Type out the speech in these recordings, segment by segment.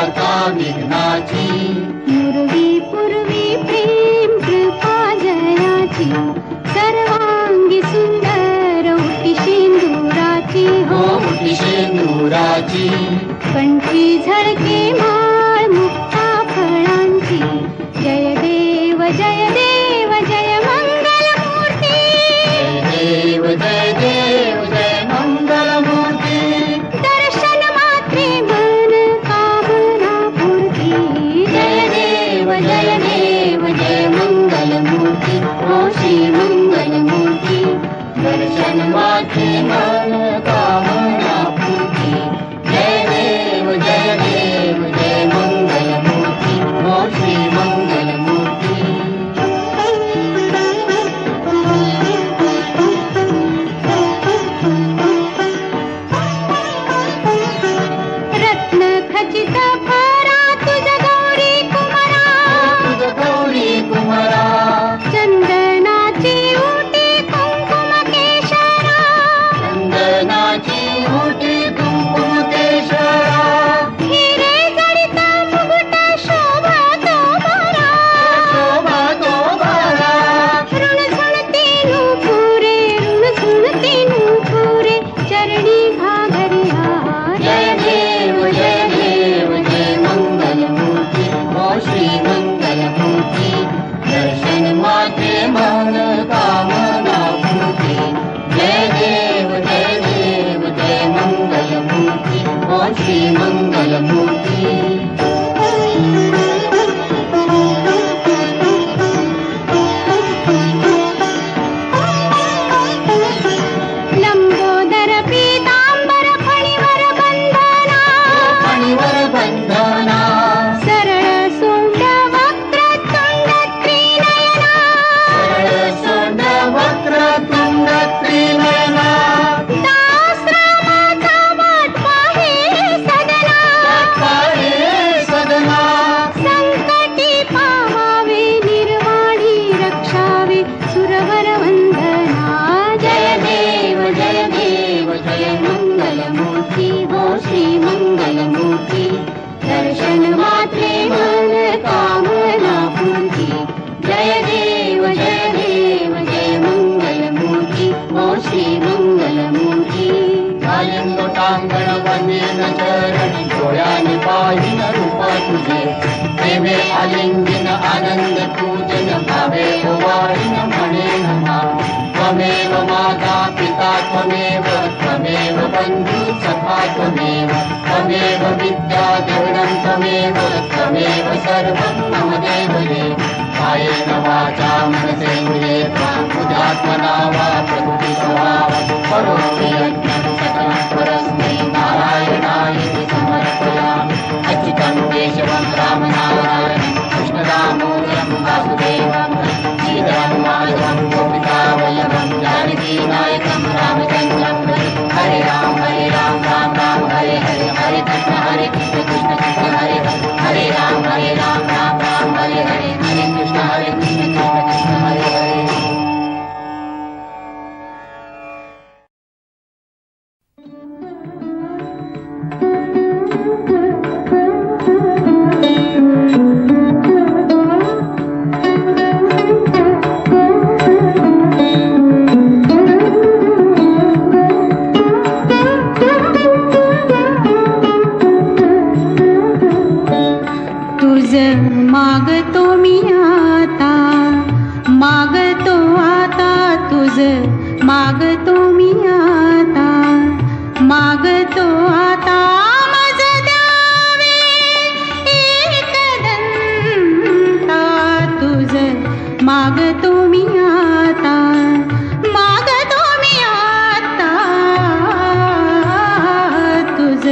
वार्ता विघ्नाची, पूर्वी पूर्वी प्रेम कृपा जयाची, सर्वांगी सुंदर उटी शेंदुराची हो उटी शेंदुराची, कंठी झळके माळ मुक्ता फळांची, जय देव जय देव जय मंगल मूर्ती, जय देव जय देव जय मंगल मूर्ती, दर्शन मात्रे मन कामना पूर्ती, जय देव जय देव जय मंगल मूर्ती, हो श्री मंगल मूर्ती, दर्शन मात्रे मन कामना पूर्ती, जय देव जय देव जय मंगल मूर्ती, हो श्री मंगल मूर्ती, रत्न खचित भरा तुझ गौरी कुमारा, तुझ गौरी कुमारा, चंदनाची उटी कुंकुम केशरा, चंदनाची उटी कुंकुम केशरा, हिरे जडित मुकुट शोभा तो बरा, शोभा तो बारा, ऋणझुणती नूपुरे ऋणझुणती नूपुरे, चरणी घागरिया, जय देव जय देव जय मंगल मूर्ती, हो श्री मंगल मूर्ती, दर्शन मात्रे मन कामना पूर्ती, जय देव जय मंगल मूर्ती, हो श्री मंगल मूर्ती, लंबोदर पीतांबर फणीवर बंधना, फणीवर बंधना, सरळ सोंड वक्रतुंड त्रिनयना, सरळ सोंड वक्रतुंड त्रिनयना, दासरामाचा वाटवा हे सदना, पाहे सदना, संकटी पावावे निर्वाणी रक्षावे सुरवर वंदना, जय देव जय मंगल मूर्ती, हो श्री मंगल मूर्ती, दर्शन मात्रे मन कामना पूर्ती, जय देव जय मंगल मूर्ती, हो श्री मंगल मूर्ती, लोटांगण वंदेन चरण, डोळ्याने पाहिन रूप तुझे, प्रेमे आलिंगन आनंद पूजन, भावे ओवाळीन म्हणेन मा, त्वमेव माता पिता त्वमेव, त्वमेव बंधु सखा त्वमेव, त्वमेव विद्या देवनं त्वमेव, त्वमेव सर्वं मम देव देव, कायेन वाचा मनसेन्द्रिये बुद्ध्यात्मना वा प्रकृति स्वभाव करोमि यज्ञं सकलं परस्मै नारायणाय समर्पयामि, अच्युतं केशवं रामनारायणं कृष्णदामोदरं वासुदेवं श्रीधरं माधवं गोपिकावल्लभं जानकीनायकं रामचन्द्रं हरे राम राम राम हरे हरे, हरे कृष्ण कृष्ण कृष्ण हरे हरे, हरे राम राम राम हरे हरे, हरे कृष्ण कृष्ण कृष्ण हरे हरे. तुझ मागतो मी आता, मागतो आता तुझ मागतो मी आता, मागतो आता मज द्यावे एकदंता, तुझ मागतो मी आता, मागतो मी आता, तुझ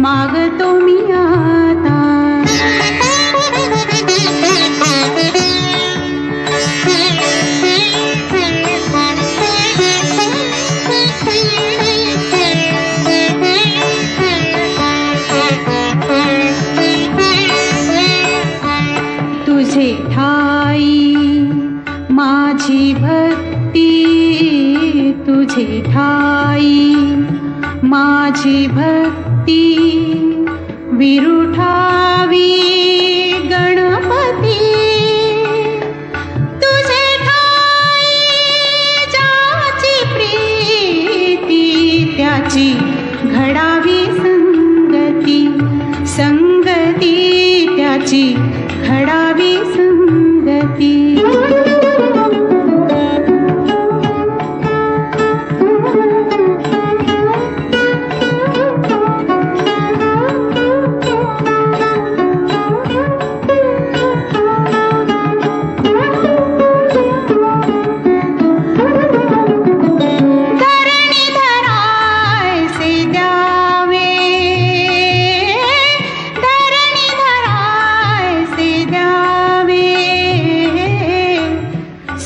मागतो मी आता. तुझे ठाई माझी भक्ती, तुझे ठाई माझी भक्ती, विरुठा याची घडावी संगती.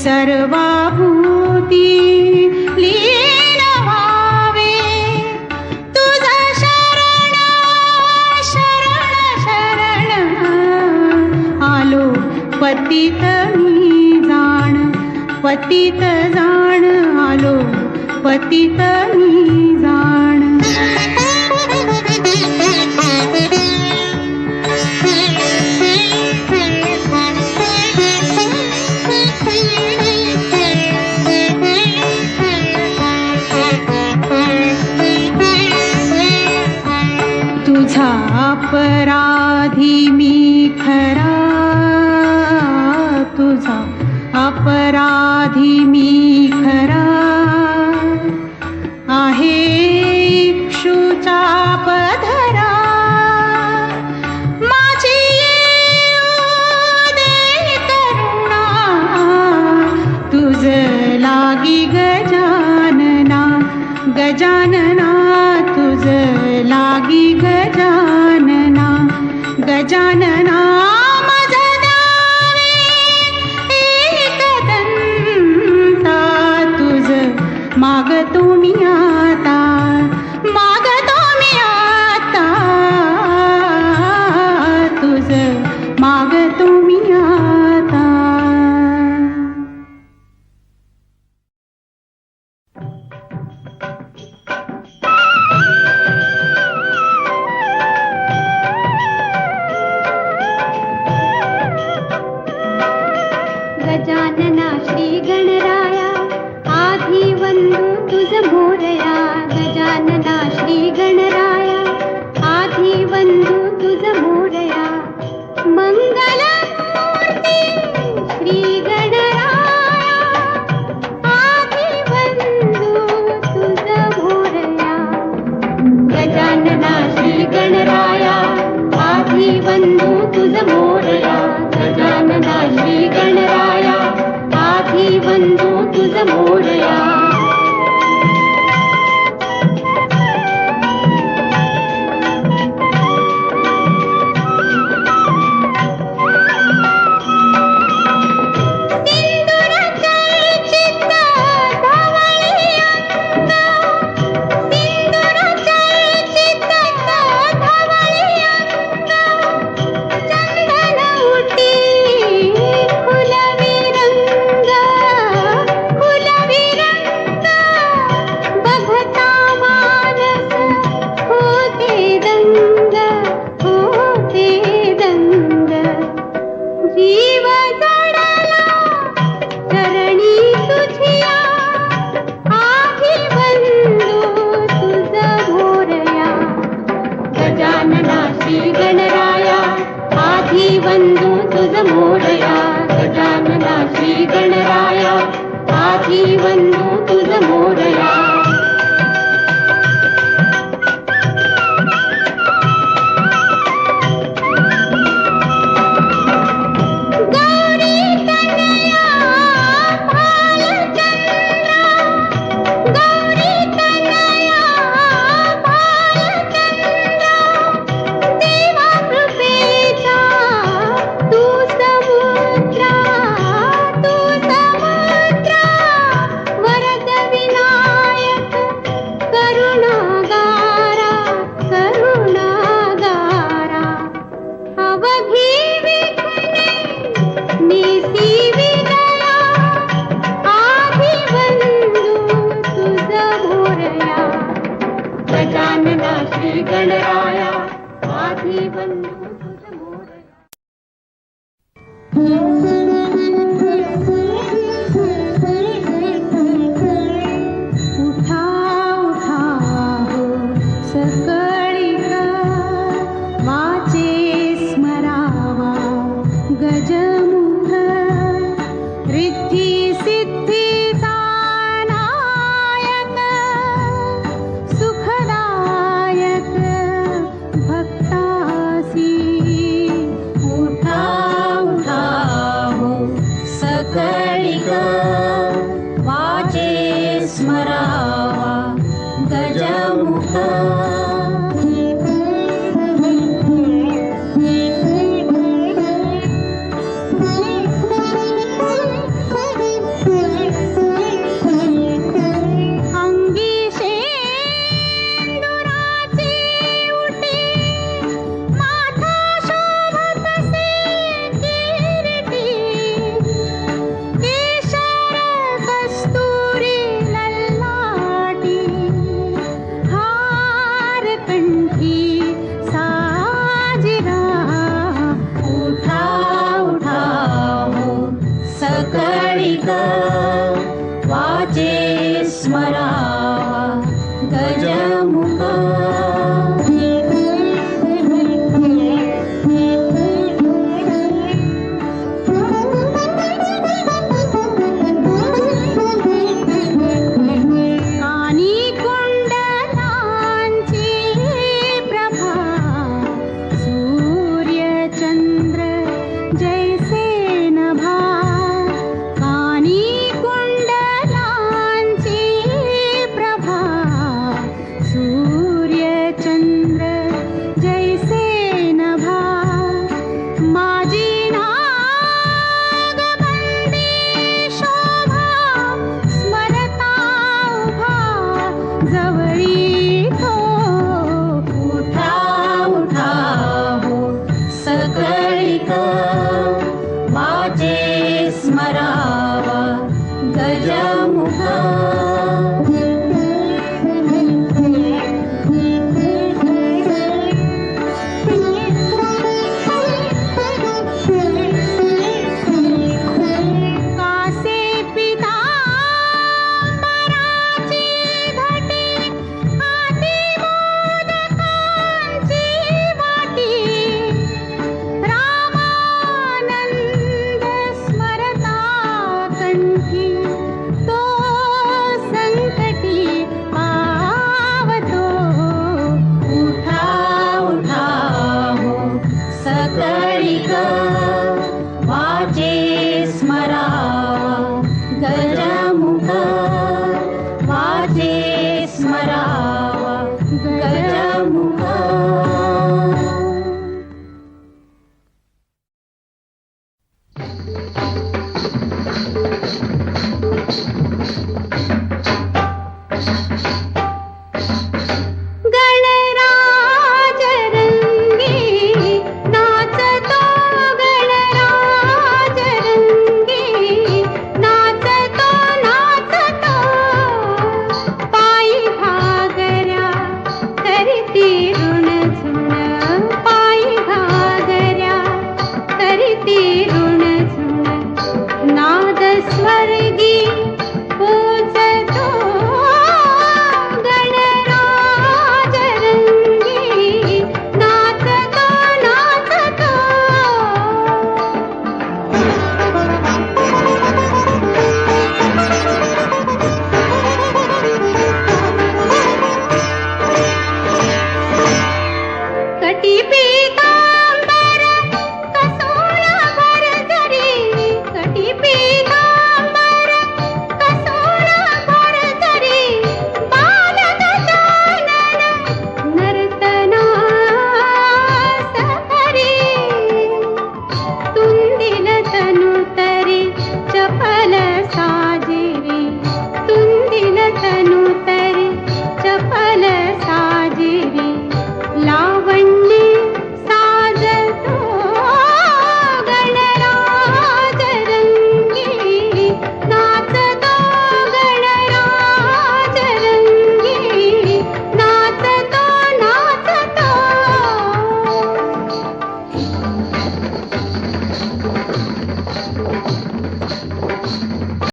सर्वाभूती लीन व्हावे तुझा शरण शरण शरण. आलो पतित मी जाण पतित जाण आलो पतित मी जाण. तुझा अपराधी मी खरा तुझा अपराधी मी खरा. आहे इक्षुचा पधरा माझी येऊ दे करुणा. तुझ लागी गजानना गजानना तुझ लागी गजानना गजानना. माझा द्यावे एकदंता तुझ मागतो मी आता मागतो मी आता तुझ मागतो मी आता. गजानना श्री गणराया आधी वंदू तुझ मोरया. गजानना श्री गणराया आधी वंदू तुझ मोरया. मंगल मूर्ती श्री गणराया आधी वंदू तुझ मोरया. गजानना श्री गणराया आधी वंदू तुझ मोरया. गजानना श्री गणराया आधी वंदू तुझ मोरया. गणराया आधी बंधू तुझ मोरया.